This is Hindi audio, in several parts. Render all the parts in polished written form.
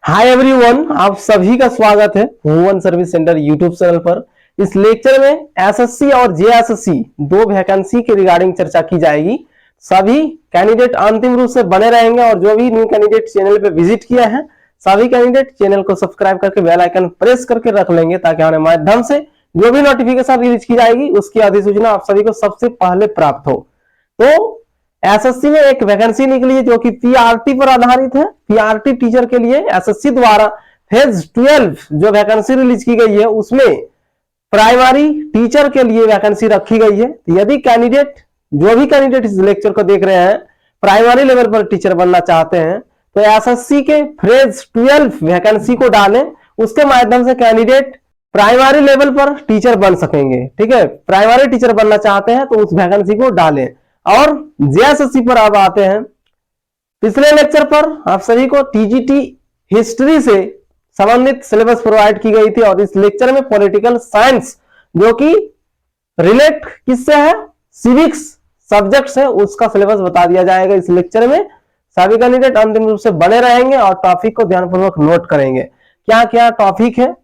हाय एवरीवन, आप सभी का स्वागत है woman service centre YouTube channel पर। इस लेक्चर में एसएससी और जेएसएससी दो वैकेंसी के रिगार्डिंग चर्चा की जाएगी। सभी कैंडिडेट अंतिम रूप से बने रहेंगे और जो भी न्यू कैंडिडेट चैनल पे विजिट किया है सभी कैंडिडेट चैनल को सब्सक्राइब करके बेल आइकन प्रेस करके रख लेंगे ताकि हमारे माध्यम से जो भी नोटिफिकेशन रिलीज की जाएगी उसकी अधिसूचना आप सभी को सबसे पहले प्राप्त हो। तो एसएससी में एक वैकेंसी निकली है जो कि पीआरटी पर आधारित है। पीआरटी टीचर के लिए एसएससी द्वारा फेज 12 जो वैकेंसी रिलीज की गई है उसमें प्राइमरी टीचर के लिए वैकेंसी रखी गई है। यदि कैंडिडेट जो भी कैंडिडेट इस लेक्चर को देख रहे हैं प्राइमरी लेवल पर टीचर बनना चाहते हैं तो एसएससी के फेज 12 वैकेंसी को डालें, उसके माध्यम से कैंडिडेट प्राइमरी लेवल पर टीचर बन सकेंगे। ठीक है, प्राइमरी टीचर बनना चाहते हैं तो उस वैकेंसी को डालें। और जेएसएससी पर अब आते हैं। पिछले लेक्चर पर आप सभी को टीजीटी हिस्ट्री से संबंधित सिलेबस प्रोवाइड की गई थी और इस लेक्चर में पॉलिटिकल साइंस जो कि रिलेट किससे है, सिविक्स सब्जेक्ट से, उसका सिलेबस बता दिया जाएगा इस लेक्चर में। सभी कैंडिडेट अंतिम रूप से बने रहेंगे और टॉपिक को ध्यानपूर्वक नोट करेंगे। क्या क्या टॉपिक है,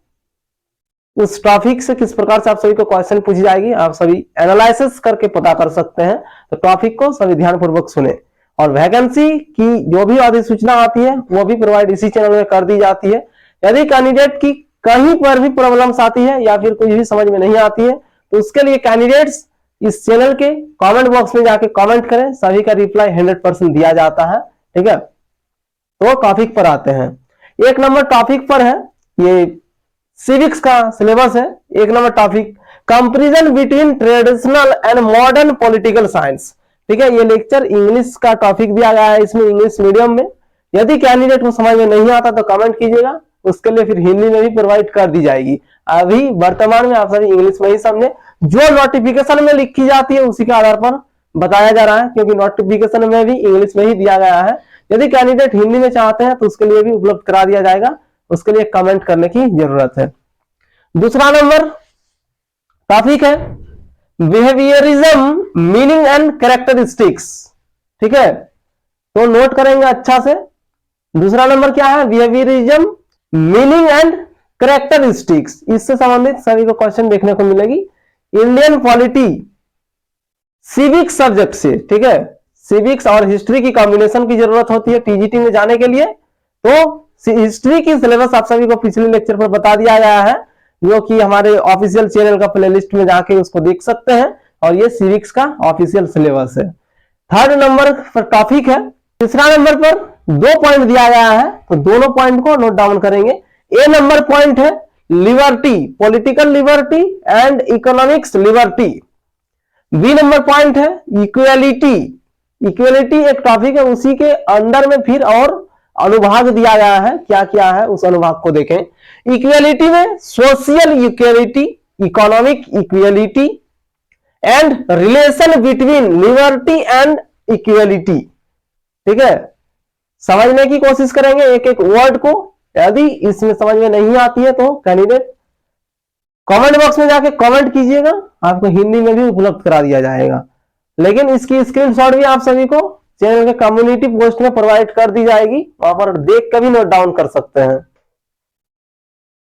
उस टॉपिक से किस प्रकार से आप सभी को क्वेश्चन पूछी जाएगी आप सभी एनालिसिस करके पता कर सकते हैं। तो टॉपिक को सभी ध्यानपूर्वक सुने। और वैकेंसी की जो भी अधिसूचना आती है वो भी प्रोवाइड इसी चैनल में कर दी जाती है। यदि कैंडिडेट की कहीं पर भी प्रॉब्लम्स आती है या फिर कुछ भी समझ में नहीं आती है तो उसके लिए कैंडिडेट्स इस चैनल के कमेंट बॉक्स में जाके कमेंट करें, सभी का रिप्लाई 100% दिया जाता है। ठीक है, तो टॉपिक पर आते हैं। एक नंबर टॉपिक पर है, ये सिविक्स का सिलेबस है। एक number topic comparison between traditional and modern political science. ठीक है, ये लेक्चर इंग्लिश का टॉपिक दिया गया है इसमें, इंग्लिश मीडियम में। यदि कैंडिडेट को समझ में नहीं आता तो कमेंट कीजिएगा, उसके लिए फिर हिंदी में भी प्रोवाइड कर दी जाएगी। अभी वर्तमान में आप सभी इंग्लिश में ही समझे, जो नोटिफिकेशन में लिखी जाती है उसी के आधार पर बताया जा रहा है क्योंकि नोटिफिकेशन में भी इंग्लिश में ही दिया गया है। यदि कैंडिडेट हिंदी में चाहते हैं तो उसके लिए भी उपलब्ध करा दिया जाएगा, उसके लिए कमेंट करने की जरूरत है। दूसरा नंबर टॉपिक है बिहेवियरिज्म मीनिंग एंड कैरेक्टरिस्टिक्स। ठीक है, तो नोट करेंगे अच्छा से। दूसरा नंबर क्या है, बिहेवियरिज्म मीनिंग एंड कैरेक्टरिस्टिक्स। इससे संबंधित सभी को क्वेश्चन देखने को मिलेगी इंडियन पॉलिटी सिविक्स सब्जेक्ट से। ठीक है, सिविक्स और हिस्ट्री की कॉम्बिनेशन की जरूरत होती है टीजीटी में जाने के लिए। तो हिस्ट्री की सिलेबस आप सभी को पिछले लेक्चर पर बता दिया गया है जो कि हमारे ऑफिशियल चैनल का प्लेलिस्ट में जाके उसको देख सकते हैं और ये सिविक्स का ऑफिशियल सिलेबस है। थर्ड नंबर पर टॉपिक है, तीसरा नंबर पर 2 पॉइंट दिया गया है तो दोनों पॉइंट को नोट डाउन करेंगे। ए नंबर पॉइंट है liberty, political liberty and economics liberty. B number point है इक्वेलिटी। इक्वेलिटी एक टॉपिक है, उसी के अंदर में फिर और अनुभाग दिया गया है, क्या क्या है उस अनुभाग को देखें। इक्वेलिटी में social equality, economic equality and relation between liberty and equality. ठीक है, समझने की कोशिश करेंगे एक एक वर्ड को। यदि इसमें समझ में नहीं आती है तो कैंडिडेट कमेंट बॉक्स में जाके कमेंट कीजिएगा, आपको हिंदी में भी उपलब्ध करा दिया जाएगा। लेकिन इसकी स्क्रीनशॉट भी आप सभी को चैनल के कम्युनिटी पोस्ट में प्रोवाइड कर दी जाएगी, वहां पर देख कर भी नोट डाउन कर सकते हैं।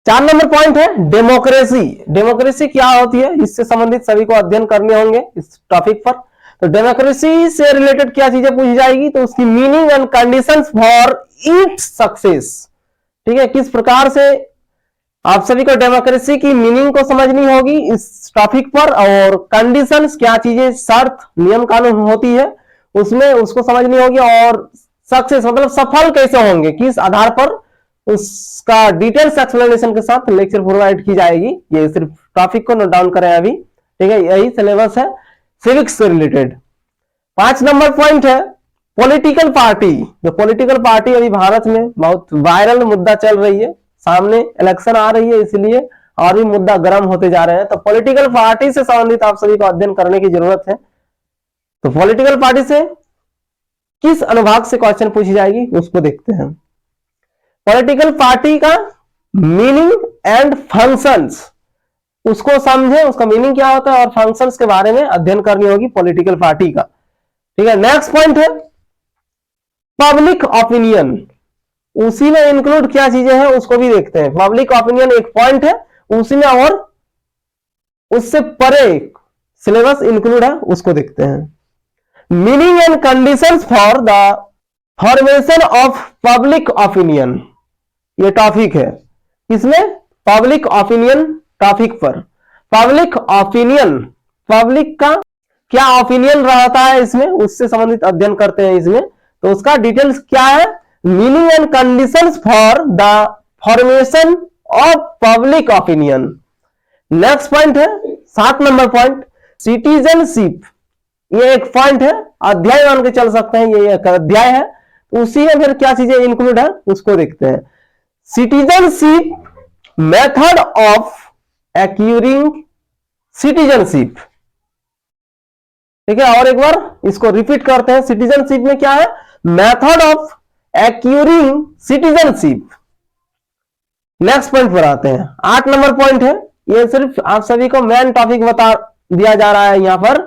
4 नंबर पॉइंट है डेमोक्रेसी। डेमोक्रेसी क्या होती है इससे संबंधित सभी को अध्ययन करने होंगे इस टॉपिक पर। तो डेमोक्रेसी से रिलेटेड क्या चीजें पूछी जाएगी तो उसकी meaning and conditions for its success. ठीक है, किस प्रकार से आप सभी को डेमोक्रेसी की मीनिंग को समझनी होगी इस टॉपिक पर, और कंडीशंस क्या चीजें, शर्त नियम कानून होती है उसमें उसको समझनी होगी, और सक्सेस मतलब सफल कैसे होंगे, किस आधार पर, उसका डिटेल्स एक्सप्लेनेशन के साथ लेक्चर प्रोवाइड की जाएगी। ये सिर्फ टॉपिक को नोट डाउन करें अभी। ठीक है, यही सिलेबस है सिविक्स से रिलेटेड। 5 नंबर पॉइंट है पॉलिटिकल पार्टी। जो पॉलिटिकल पार्टी अभी भारत में बहुत वायरल मुद्दा चल रही है, सामने इलेक्शन आ रही है इसलिए और भी मुद्दा गर्म होते जा रहे हैं। तो पॉलिटिकल पार्टी से संबंधित आप सभी को अध्ययन करने की जरूरत है। तो पॉलिटिकल पार्टी से किस अनुभाग से क्वेश्चन पूछी जाएगी उसको देखते हैं। पॉलिटिकल पार्टी का मीनिंग एंड फंक्शंस, उसको समझे, उसका मीनिंग क्या होता है और फंक्शंस के बारे में अध्ययन करनी होगी पॉलिटिकल पार्टी का। ठीक है, नेक्स्ट पॉइंट है पब्लिक ओपिनियन। उसी में इंक्लूड क्या चीजें हैं उसको भी देखते हैं। पब्लिक ओपिनियन एक पॉइंट है उसी में, और उससे परे सिलेबस इंक्लूड है उसको देखते हैं। Meaning and conditions for the formation of public opinion, ये टॉपिक है। इसमें पब्लिक ओपिनियन टॉपिक पर पब्लिक ओपिनियन, पब्लिक का क्या ओपिनियन रहता है इसमें, उससे संबंधित अध्ययन करते हैं इसमें। तो उसका डिटेल्स क्या है, meaning and conditions for the formation of public opinion. Next point है 7 नंबर पॉइंट, सिटीजनशिप। ये एक पॉइंट है, अध्याय मान के चल सकते हैं, ये एक अध्याय है। उसी में फिर क्या चीजें इंक्लूड है उसको देखते हैं। Citizenship, method of occurring citizenship. ठीक है, और एक बार इसको रिपीट करते हैं। सिटीजनशिप में क्या है, method of occurring citizenship. Next point पर आते हैं, 8 नंबर पॉइंट है। ये सिर्फ आप सभी को मेन टॉपिक बता दिया जा रहा है यहां पर,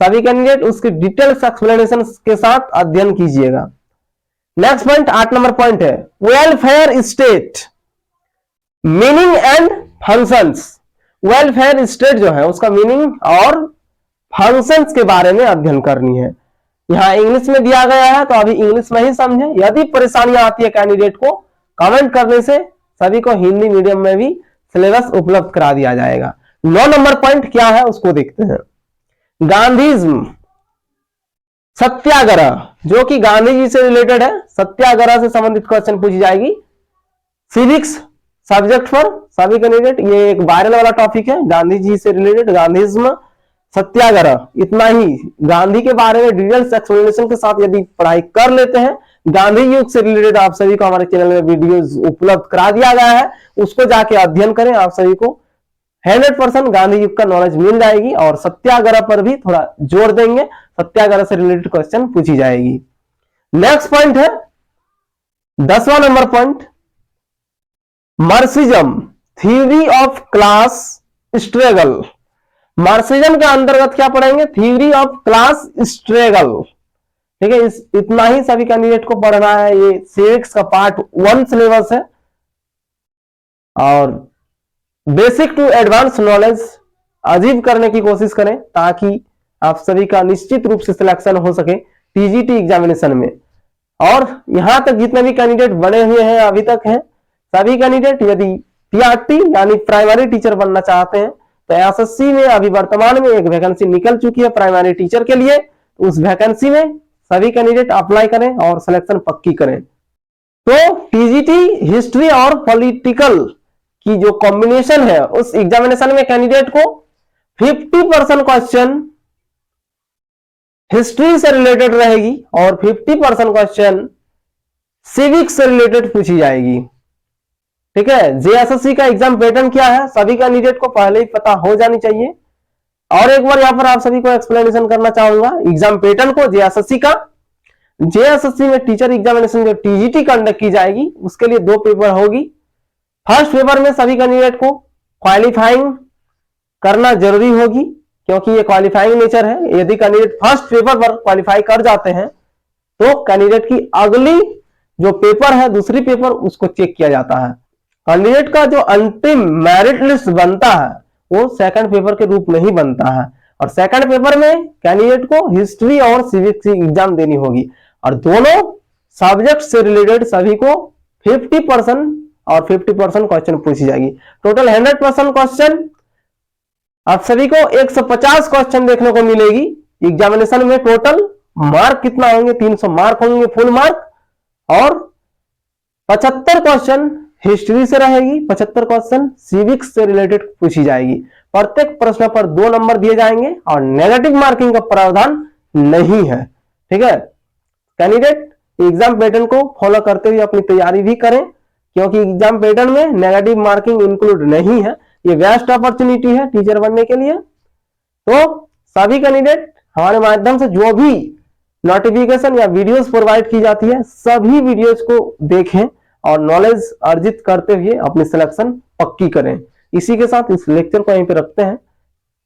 सभी कैंडिडेट उसकी डिटेल्स एक्सप्लेनेशन के साथ अध्ययन कीजिएगा। नेक्स्ट पॉइंट 8 नंबर पॉइंट है, welfare state, meaning and functions. Welfare state जो है उसका मीनिंग और फंक्शंस के बारे में अध्ययन करनी है। यहां इंग्लिश में दिया गया है तो अभी इंग्लिश में ही समझे। यदि परेशानियां आती है कैंडिडेट को, कमेंट करने से सभी को हिंदी मीडियम में भी सिलेबस उपलब्ध करा दिया जाएगा। 9 नंबर पॉइंट क्या है उसको देखते हैं। गांधीज्म, सत्याग्रह, जो कि गांधी जी से रिलेटेड है, सत्याग्रह से संबंधित क्वेश्चन पूछी जाएगी। सिविक्स सब्जेक्ट पर सभी कैंडिडेट, ये एक वायरल वाला टॉपिक है, गांधी जी से रिलेटेड, गांधीज्म, सत्याग्रह। इतना ही गांधी के बारे में डिटेल्स एक्सप्लेनेशन के साथ यदि पढ़ाई कर लेते हैं, गांधी युग से रिलेटेड आप सभी को हमारे चैनल में वीडियोस उपलब्ध करा दिया गया है, उसको जाके अध्ययन करें। आप सभी को 100% गांधी युग का नॉलेज मिल जाएगी। और सत्याग्रह पर भी थोड़ा जोर देंगे, सत्याग्रह से रिलेटेड क्वेश्चन पूछी जाएगी। नेक्स्ट पॉइंट है 10वां number point, Marxism, theory of class struggle. Marxism के अंतर्गत क्या पढ़ेंगे, थ्योरी ऑफ क्लास स्ट्रगल। ठीक है, इतना ही सभी कैंडिडेट को पढ़ना है। ये सिविक्स का पार्ट 1 सिलेबस है। और basic to advance knowledge achieve करने की कोशिश करें ताकि आप सभी का निश्चित रूप से सिलेक्शन हो सके टीजीटी एग्जामिनेशन में। और यहां तक जितने भी कैंडिडेट बने हुए हैं अभी तक हैं, सभी कैंडिडेट यदि पीआरटी यानी प्राइमरी टीचर बनना चाहते हैं तो एसएससी में अभी वर्तमान में एक वैकेंसी निकल चुकी है प्राइमरी टीचर के लिए। उस वैकेंसी में सभी कैंडिडेट अप्लाई करें और सिलेक्शन पक्की करें। तो टीजीटी हिस्ट्री और पॉलिटिकल की जो कॉम्बिनेशन है उस एग्जामिनेशन में कैंडिडेट को 50% क्वेश्चन हिस्ट्री से रिलेटेड रहेगी और 50% क्वेश्चन सिविक्स से रिलेटेड पूछी जाएगी। ठीक है, जेएसएससी का एग्जाम पैटर्न क्या है सभी कैंडिडेट को पहले ही पता हो जानी चाहिए। और एक बार यहां पर आप सभी को एक्सप्लेनेशन करना चाहूंगा एग्जाम पैटर्न को जेएसएससी का। जेएसएससी में टीचर एग्जामिनेशन जो टीजीटी कंडक्ट की जाएगी उसके लिए 2 पेपर होगी। फर्स्ट पेपर में सभी कैंडिडेट को क्वालिफाइंग करना जरूरी होगी क्योंकि ये क्वालिफाइंग नेचर है। यदि कैंडिडेट फर्स्ट पेपर पर क्वालिफाई कर जाते हैं तो कैंडिडेट की अगली जो पेपर है दूसरी पेपर उसको चेक किया जाता है। कैंडिडेट का जो अंतिम मेरिट लिस्ट बनता है वो सेकंड पेपर के रूप में ही बनता है। और सेकंड पेपर में कैंडिडेट को हिस्ट्री और सिविक्स की एग्जाम देनी होगी और दोनों सब्जेक्ट से रिलेटेड सभी को 50% और 50% क्वेश्चन पूछी जाएगी। टोटल 100% क्वेश्चन आप सभी को 150 क्वेश्चन देखने को मिलेगी एग्जामिनेशन में। टोटल मार्क कितना होंगे, 300 मार्क होंगे फुल मार्क। और 75 क्वेश्चन हिस्ट्री से रहेगी, 75 क्वेश्चन सिविक्स से रिलेटेड पूछी जाएगी। प्रत्येक प्रश्न पर 2 नंबर दिए जाएंगे और नेगेटिव मार्किंग का प्रावधान नहीं है। ठीक है, कैंडिडेट एग्जाम पैटर्न को फॉलो करते हुए अपनी तैयारी भी करें क्योंकि एग्जाम पैटर्न में नेगेटिव मार्किंग इंक्लूड नहीं है। ये बेस्ट अपॉर्चुनिटी है टीचर बनने के लिए। तो सभी कैंडिडेट हमारे माध्यम से जो भी नोटिफिकेशन या वीडियोस प्रोवाइड की जाती है सभी वीडियोस को देखें और नॉलेज अर्जित करते हुए अपनी सिलेक्शन पक्की करें। इसी के साथ इस लेक्चर को यहीं पे रखते हैं।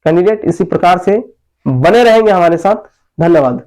कैंडिडेट इसी प्रकार से बने रहेंगे हमारे साथ। धन्यवाद।